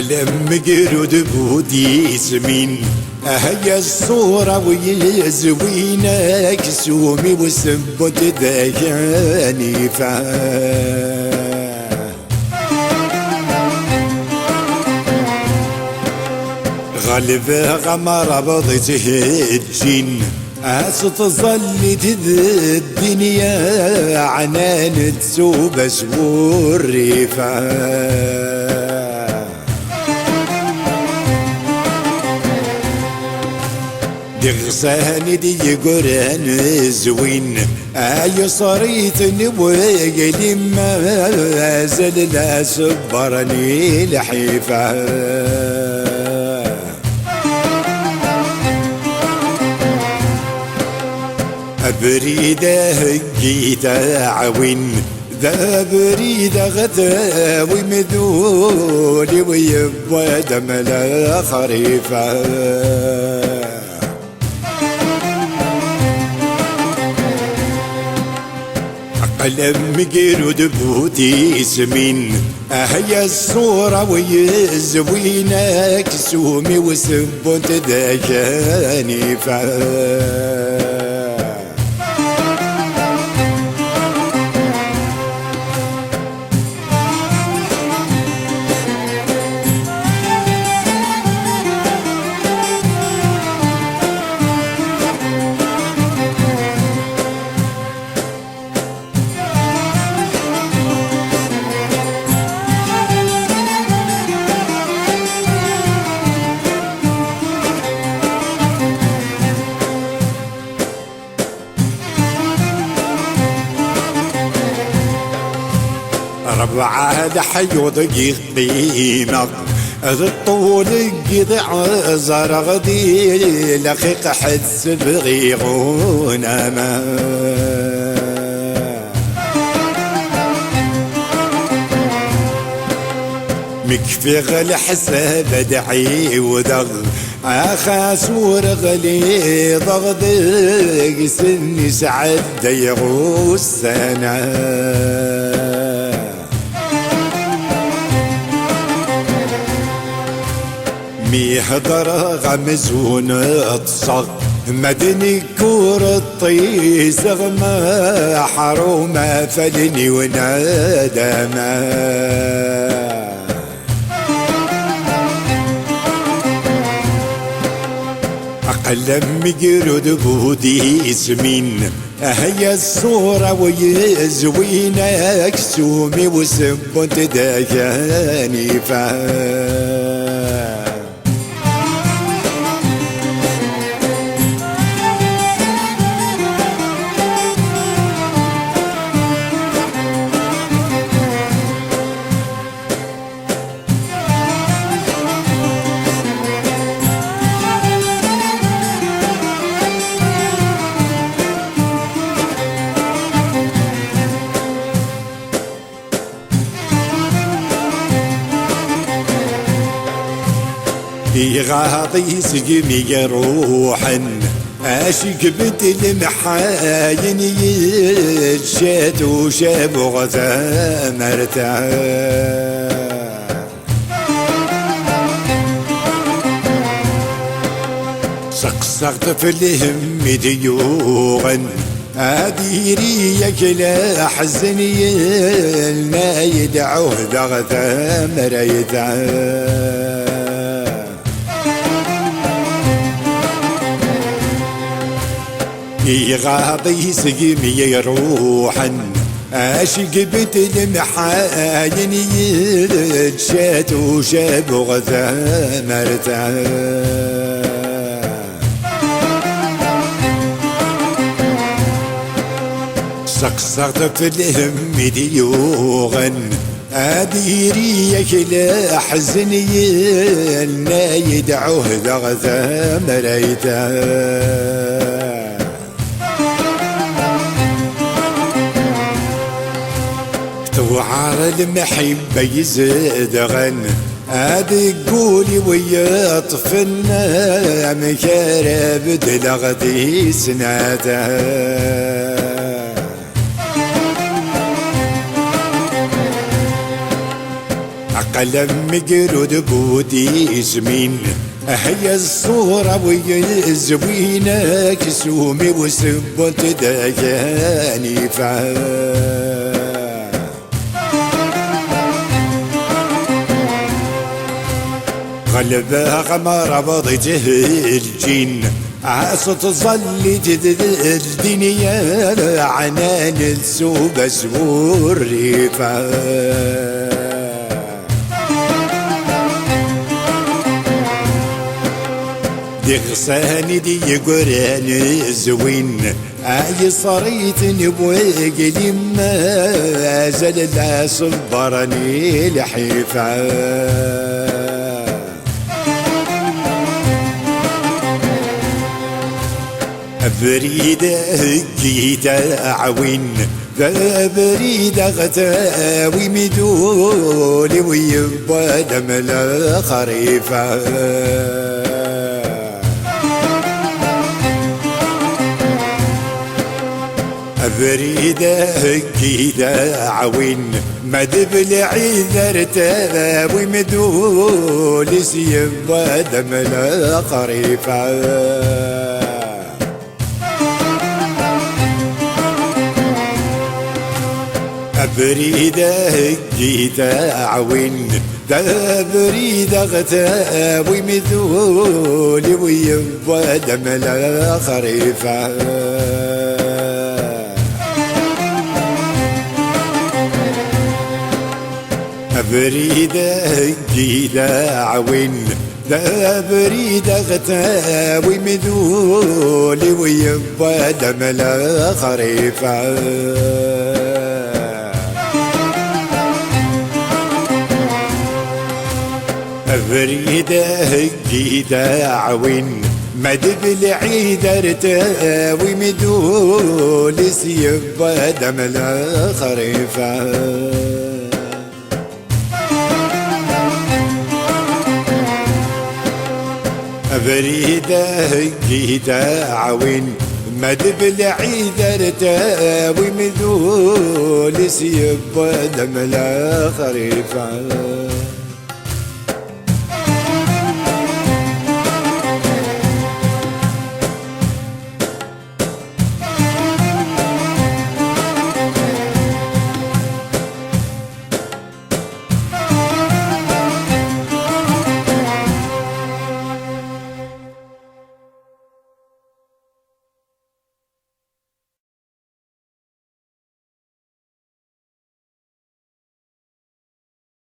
عقل مقرود بودي سمين هيا الصورة ويزوينك سومي وسبت ذاكاني غالب غمر بضته الجن ستظل الدنيا عنان تسوب سور دغسان دي قران زوين صريت نبوي ما زل لا صبرني الحيفا بريده هجيته عوين ذا بريده غثاوي مذولي ويبوى دملا خريفه قلم مقرود بوتي سمين هيا الصورة ويزوينك سومي وسبنت ذاكاني ربعه دحيوض قيمة الطول قضع زرغدي لخيق حدس بغيغون ما مكفي غل حساب دعي وذغ خاسور غلي ضغض سني سعد يغوص سنه ميحضر غمزون اتصغ مدني كور الطيس غما حرومة فلني ونادما أقل مقرود بودي اسمين هيا الصورة ويزوينك سومي وسبنت داكاني غاضي سقمي روحا اشق بنت المحاين يشات وشاب غثا مرتاح سقسقت في الهم ديوغا اديريك لا حزني ما يدعوه ضغثا مريتا غاضي سقمي روحا اشق بنت المحاين يشات وشاب غثا مرتاح سقسقت في الهم ديوغا اديريك لا حزني لا يدعوه ضغثا مريتا توعر المحبة يزيد غن هادي قولي ويا طفلنا مكارب دلغدي سناته قلم مقرود بودي زمين هي الصورة ويا الزوينة كسومي وسبوت داياني غلبها غمر بضيته الجين عاصت ظل الدنيا عنان السوب زور ريفا دي غصاني دي قران زوين اي صريت نبوي لما زل لا صبرني لحيفا بريدة جيتا عوين بريدة غتاوي مدولي ويبقى دملا خريفة بريدة جيتا عوين مدب العذر تاوي مدولي سيبقى دملا خريفة بريدة جيتا عوين دا بريدة غتاوي مذولي ويبقى دملا خريفة بريدة جيتا عوين دا بريدة غتاوي مذولي ويبقى دملا خريفة بريدة جيدا عوين مدب العيد ارتاوي مدول سيبا دملا خريفة بريدة جيدا عوين مدب العيد ارتاوي مدول سيبا دملا خريفة